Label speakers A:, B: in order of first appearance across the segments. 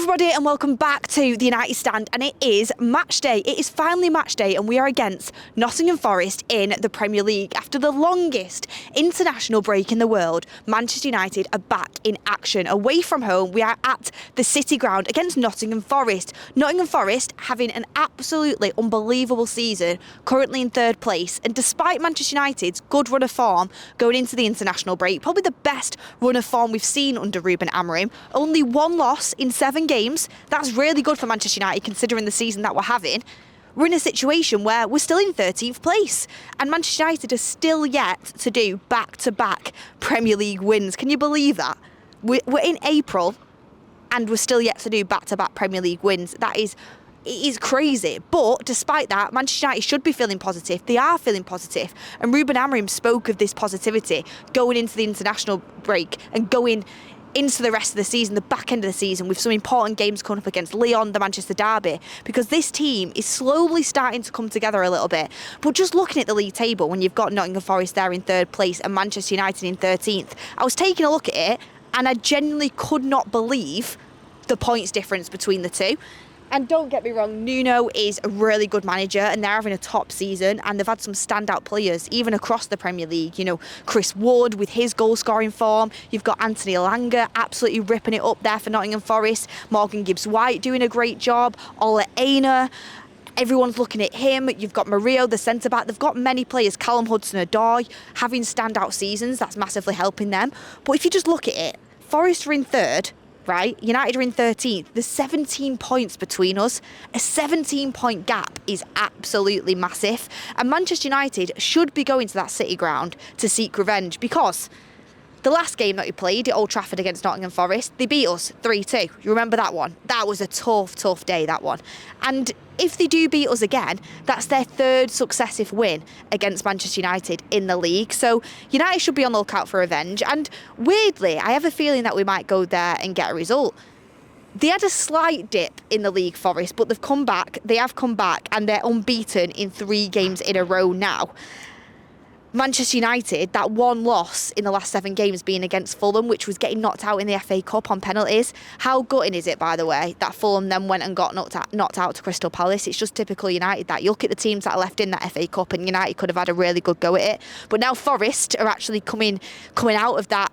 A: everybody, and welcome back to the United Stand. And it is match day. It is finally match day, and we are against Nottingham Forest in the Premier League. After the longest international break in the world, Manchester United are back in action. Away from home, we are at the City Ground against Nottingham Forest. Nottingham Forest having an absolutely unbelievable season, currently in third place. And despite Manchester United's good run of form going into the international break, probably the best run of form we've seen under Ruben Amorim, only one loss in 7 games. That's really good for Manchester United considering the season that we're having. We're in a situation where we're still in 13th place, and Manchester United are still yet to do back-to-back Premier League wins. Can you believe that? We're in April and we're still yet to do back-to-back Premier League wins. It is crazy. But despite that, Manchester United should be feeling positive. They are feeling positive. And Ruben Amorim spoke of this positivity going into the international break and going into the rest of the season, the back end of the season, with some important games coming up against Lyon, the Manchester derby, because this team is slowly starting to come together a little bit. But just looking at the league table, when you've got Nottingham Forest there in 3rd place and Manchester United in 13th, I was taking a look at it and I genuinely could not believe the points difference between the two. And don't get me wrong, Nuno is a really good manager and they're having a top season, and they've had some standout players even across the Premier League. You know, Chris Wood with his goal scoring form. You've got Anthony Elanga absolutely ripping it up there for Nottingham Forest. Morgan Gibbs-White doing a great job. Ola Aina, everyone's looking at him. You've got Mario, the centre-back. They've got many players. Callum Hudson-Odoi having standout seasons. That's massively helping them. But if you just look at it, Forest are in 3rd. Right, United are in 13th. There's 17 points between us. A 17-point gap is absolutely massive. And Manchester United should be going to that City Ground to seek revenge, because the last game that we played at Old Trafford against Nottingham Forest, they beat us 3-2. You remember that one? That was a tough day, that one. And if they do beat us again, that's their 3rd successive win against Manchester United in the league. So United should be on the lookout for revenge. And weirdly, I have a feeling that we might go there and get a result. They had a slight dip in the league, Forest, but they've come back. They have come back and they're unbeaten in 3 games in a row now. Manchester United, that one loss in the last 7 games being against Fulham, which was getting knocked out in the FA Cup on penalties. How gutting is it, by the way, that Fulham then went and got knocked out to Crystal Palace? It's just typical United that. You look at the teams that are left in that FA Cup, and United could have had a really good go at it. But now Forest are actually coming out of that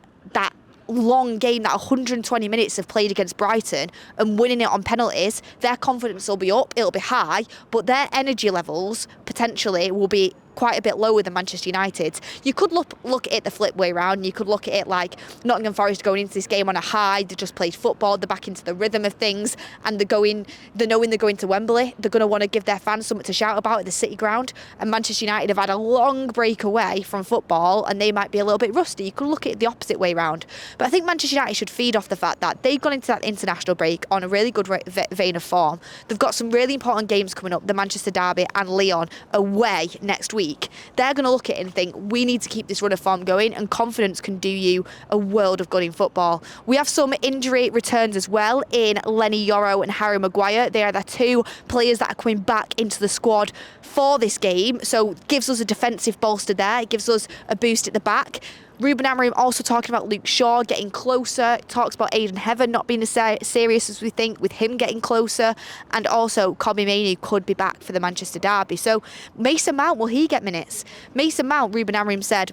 A: long game, that 120 minutes they've played against Brighton, and winning it on penalties. Their confidence will be up, it'll be high, but their energy levels potentially will be quite a bit lower than Manchester United's. You could look at it the flip way round. You could look at it like Nottingham Forest going into this game on a high. They just played football. They're back into the rhythm of things, and knowing they're going to Wembley. They're going to want to give their fans something to shout about at the City Ground. And Manchester United have had a long break away from football, and they might be a little bit rusty. You could look at it the opposite way round. But I think Manchester United should feed off the fact that they've gone into that international break on a really good vein of form. They've got some really important games coming up, the Manchester derby and Lyon away next week. They're going to look at it and think, we need to keep this run of form going, and confidence can do you a world of good in football. We have some injury returns as well in Lenny Yoro and Harry Maguire. They are the 2 players that are coming back into the squad for this game, so it gives us a defensive bolster there. It gives us a boost at the back. Ruben Amorim also talking about Luke Shaw getting closer. Talks about Aidan Heaven not being as serious as we think, with him getting closer. And also Kobbie Mainoo could be back for the Manchester derby. So Mason Mount, will he get minutes? Mason Mount, Ruben Amorim said,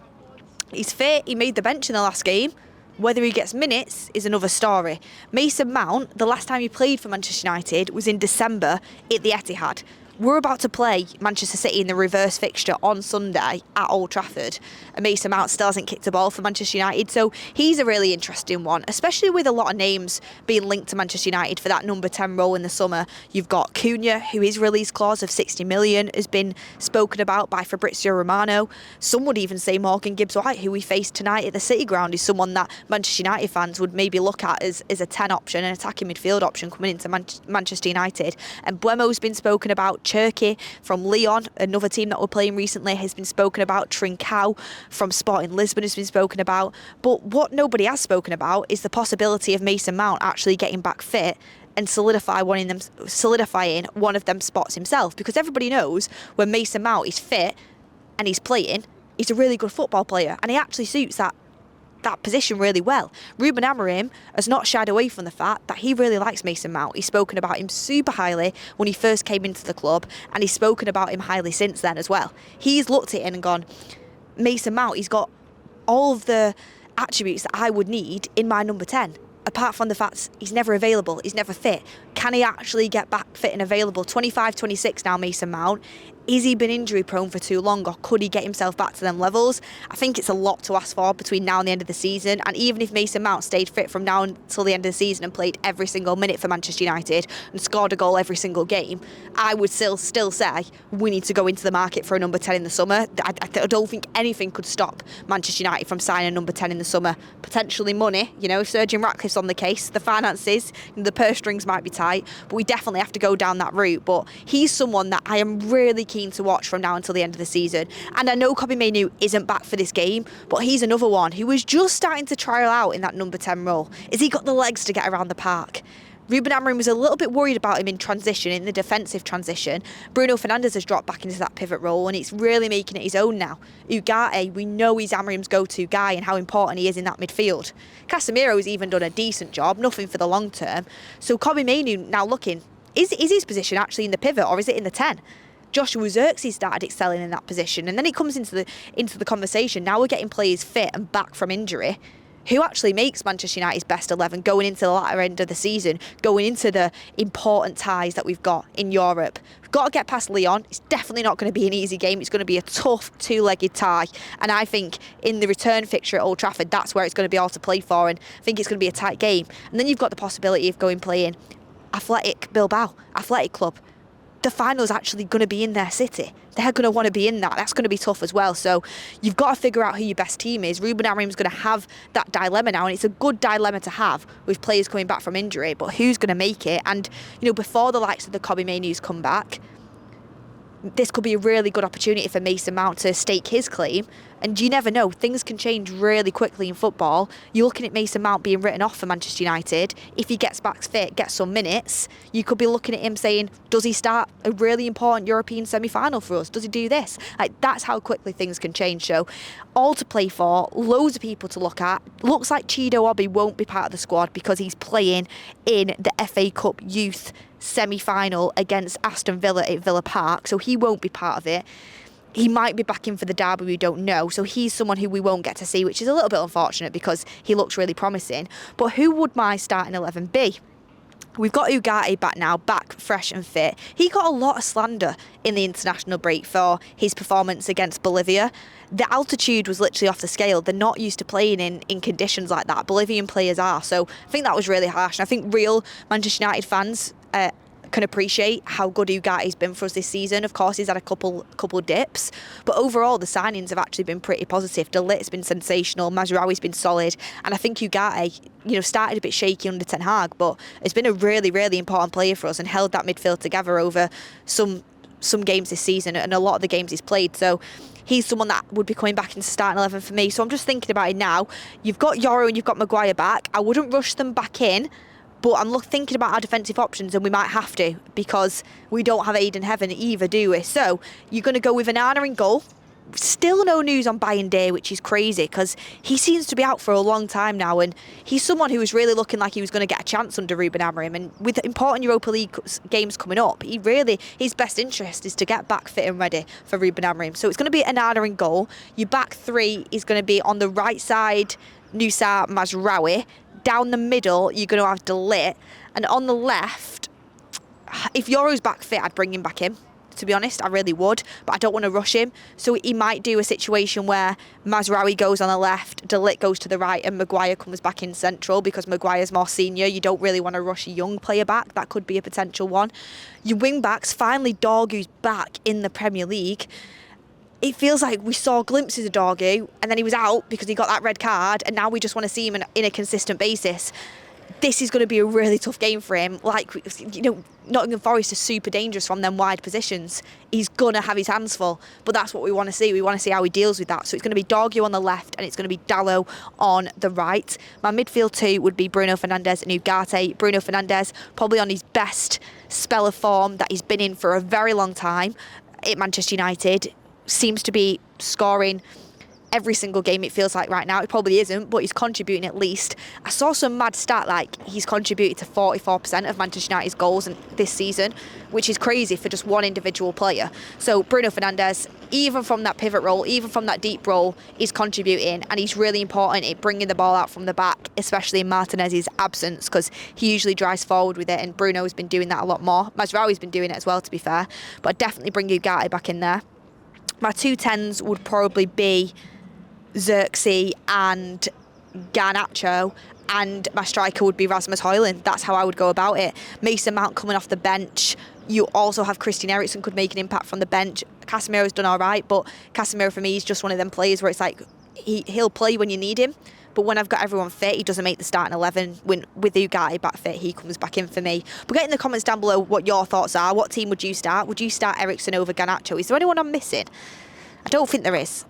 A: he's fit, he made the bench in the last game. Whether he gets minutes is another story. Mason Mount, the last time he played for Manchester United was in December at the Etihad. We're about to play Manchester City in the reverse fixture on Sunday at Old Trafford, and Mason Mount still hasn't kicked a ball for Manchester United, so he's a really interesting one, especially with a lot of names being linked to Manchester United for that number 10 role in the summer. You've got Cunha, who his release clause of 60 million has been spoken about by Fabrizio Romano. Some would even say Morgan Gibbs-White, who we faced tonight at the City Ground, is someone that Manchester United fans would maybe look at as a 10 option, an attacking midfield option coming into Manchester United. And Buemo's been spoken about. Cherki from Lyon, another team that we're playing recently, has been spoken about. Trincao from Sporting Lisbon has been spoken about. But what nobody has spoken about is the possibility of Mason Mount actually getting back fit and solidifying one of them spots himself, because everybody knows when Mason Mount is fit and he's playing, he's a really good football player, and he actually suits that that position really well. Ruben Amorim has not shied away from the fact that he really likes Mason Mount. He's spoken about him super highly when he first came into the club, and he's spoken about him highly since then as well. He's looked at it and gone, Mason Mount, he's got all of the attributes that I would need in my number 10. Apart from the fact he's never available, he's never fit. Can he actually get back fit and available? 25, 26 now, Mason Mount. Is he been injury prone for too long, or could he get himself back to them levels? I think it's a lot to ask for between now and the end of the season. And even if Mason Mount stayed fit from now until the end of the season and played every single minute for Manchester United and scored a goal every single game, I would still say we need to go into the market for a number 10 in the summer. I don't think anything could stop Manchester United from signing a number 10 in the summer. Potentially money, if Sir Jim Ratcliffe's on the case, the finances, the purse strings might be tight, but we definitely have to go down that route. But he's someone that I am really keen to watch from now until the end of the season. And I know Kobbie Mainoo isn't back for this game, but he's another one who was just starting to trial out in that number 10 role. Has he got the legs to get around the park? Ruben Amorim was a little bit worried about him in transition, in the defensive transition. Bruno Fernandes has dropped back into that pivot role, and it's really making it his own now. Ugarte, we know he's Amorim's go-to guy and how important he is in that midfield. Casemiro's even done a decent job, nothing for the long term. So Kobbie Mainoo now looking, is his position actually in the pivot, or is it in the 10? Joshua Zirkzee started excelling in that position, and then it comes into the conversation. Now we're getting players fit and back from injury. Who actually makes Manchester United's best 11 going into the latter end of the season, going into the important ties that we've got in Europe? We've got to get past Lyon. It's definitely not going to be an easy game. It's going to be a tough two-legged tie, and I think in the return fixture at Old Trafford, that's where it's going to be all to play for, and I think it's going to be a tight game. And then you've got the possibility of going playing Athletic Bilbao, Athletic Club. The final's actually going to be in their city. They're going to want to be in that. That's going to be tough as well. So you've got to figure out who your best team is. Ruben Amorim's going to have that dilemma now, and it's a good dilemma to have with players coming back from injury, but who's going to make it? And, before the likes of the Kobbie Mainoo's come back, this could be a really good opportunity for Mason Mount to stake his claim. And you never know, things can change really quickly in football. You're looking at Mason Mount being written off for Manchester United. If he gets back fit, gets some minutes, you could be looking at him saying, does he start a really important European semi-final for us? Does he do this? That's how quickly things can change. So all to play for, loads of people to look at. Looks like Chido Obi won't be part of the squad because he's playing in the FA Cup Youth semi-final against Aston Villa at Villa Park, so he won't be part of it. He might be back in for the derby, we don't know, so he's someone who we won't get to see, which is a little bit unfortunate because he looks really promising. But who would my starting 11 be? We've got Ugarte back now, back fresh and fit. He got a lot of slander in the international break for his performance against Bolivia. The altitude was literally off the scale. They're not used to playing in conditions like that. Bolivian players are. So I think that was really harsh. And I think real Manchester United fans can appreciate how good Ugarte's been for us this season. Of course, he's had a couple dips, but overall the signings have actually been pretty positive. De Ligt's been sensational, Mazraoui's been solid, and I think Ugarte, started a bit shaky under Ten Hag, but has been a really, really important player for us and held that midfield together over some games this season and a lot of the games he's played. So he's someone that would be coming back into starting 11 for me. So I'm just thinking about it now. You've got Yoro and you've got Maguire back. I wouldn't rush them back in, but I'm thinking about our defensive options, and we might have to because we don't have Aiden Heaven either, do we? So you're going to go with Onana in goal. Still no news on Bayern Day, which is crazy because he seems to be out for a long time now, and he's someone who was really looking like he was going to get a chance under Ruben Amorim. And with important Europa League games coming up, his best interest is to get back fit and ready for Ruben Amorim. So it's going to be Onana in goal. Your back three is going to be on the right side, Nusa Mazraoui. Down the middle, you're going to have De Ligt. And on the left, if Yoro's back fit, I'd bring him back in. To be honest, I really would. But I don't want to rush him. So he might do a situation where Mazraoui goes on the left, De Ligt goes to the right, and Maguire comes back in central because Maguire's more senior. You don't really want to rush a young player back. That could be a potential one. Your wing-backs, finally Dorgu's back in the Premier League. It feels like we saw glimpses of Dorgu and then he was out because he got that red card, and now we just want to see him in a consistent basis. This is going to be a really tough game for him. Nottingham Forest are super dangerous from them wide positions. He's going to have his hands full, but that's what we want to see. We want to see how he deals with that. So it's going to be Dorgu on the left and it's going to be Dalot on the right. My midfield two would be Bruno Fernandes and Ugarte. Bruno Fernandes probably on his best spell of form that he's been in for a very long time at Manchester United. Seems to be scoring every single game, it feels like right now. It probably isn't, but he's contributing at least. I saw some mad stat like he's contributed to 44% of Manchester United's goals this season, which is crazy for just one individual player. So Bruno Fernandes, even from that pivot role, even from that deep role, is contributing, and he's really important at bringing the ball out from the back, especially in Martinez's absence, because he usually drives forward with it, and Bruno has been doing that a lot more. Mazraoui's been doing it as well, to be fair, but I'd definitely bring Ugarte back in there. My 2 10s would probably be Xerxes and Garnacho, and my striker would be Rasmus Højlund. That's how I would go about it. Mason Mount coming off the bench. You also have Christian Eriksen could make an impact from the bench. Casemiro's done all right, but Casemiro for me is just one of them players where it's like he'll play when you need him, but when I've got everyone fit, he doesn't make the starting 11. With Ugarte back fit, he comes back in for me. But get in the comments down below what your thoughts are. What team would you start? Would you start Eriksen over Garnacho? Is there anyone I'm missing? I don't think there is.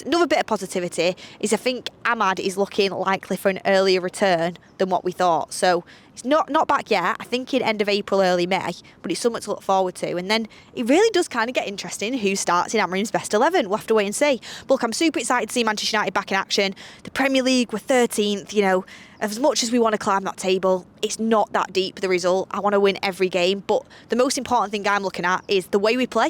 A: Another bit of positivity is I think Ahmad is looking likely for an earlier return than what we thought. So it's not back yet. I think in end of April, early May, but it's something to look forward to. And then it really does kind of get interesting who starts in Amorim's best 11. We'll have to wait and see. But look, I'm super excited to see Manchester United back in action. The Premier League, we're 13th, you know. As much as we want to climb that table, it's not that deep, the result. I want to win every game. But the most important thing I'm looking at is the way we play.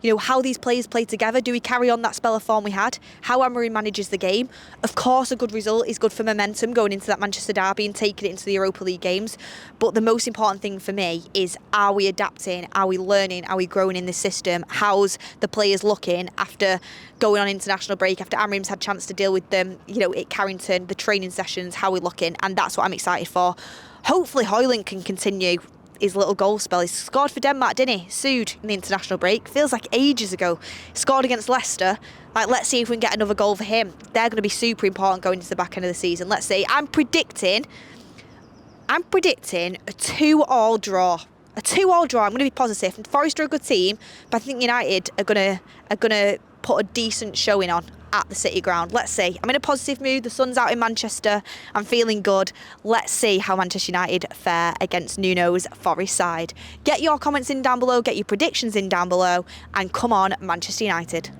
A: You know, how these players play together. Do we carry on that spell of form we had? How Amorim manages the game. Of course, a good result is good for momentum going into that Manchester derby and taking it into the Europa League games. But the most important thing for me is, are we adapting? Are we learning? Are we growing in this system? How's the players looking after going on international break, after Amorim's had a chance to deal with them, you know, at Carrington, the training sessions, how we're looking? And that's what I'm excited for. Hopefully, Højlund can continue his little goal spell. He scored for Denmark, didn't he? Sued in the international break. Feels like ages ago. Scored against Leicester. Like, let's see if we can get another goal for him. They're going to be super important going into the back end of the season. Let's see. I'm predicting a 2-2 draw. A 2-2 draw. I'm going to be positive. Forest are a good team, but I think United are going to put a decent showing on at the City Ground. Let's see. I'm in a positive mood. The sun's out in Manchester. I'm feeling good. Let's see how Manchester United fare against Nuno's Forest side. Get your comments in down below. Get your predictions in down below. And come on, Manchester United.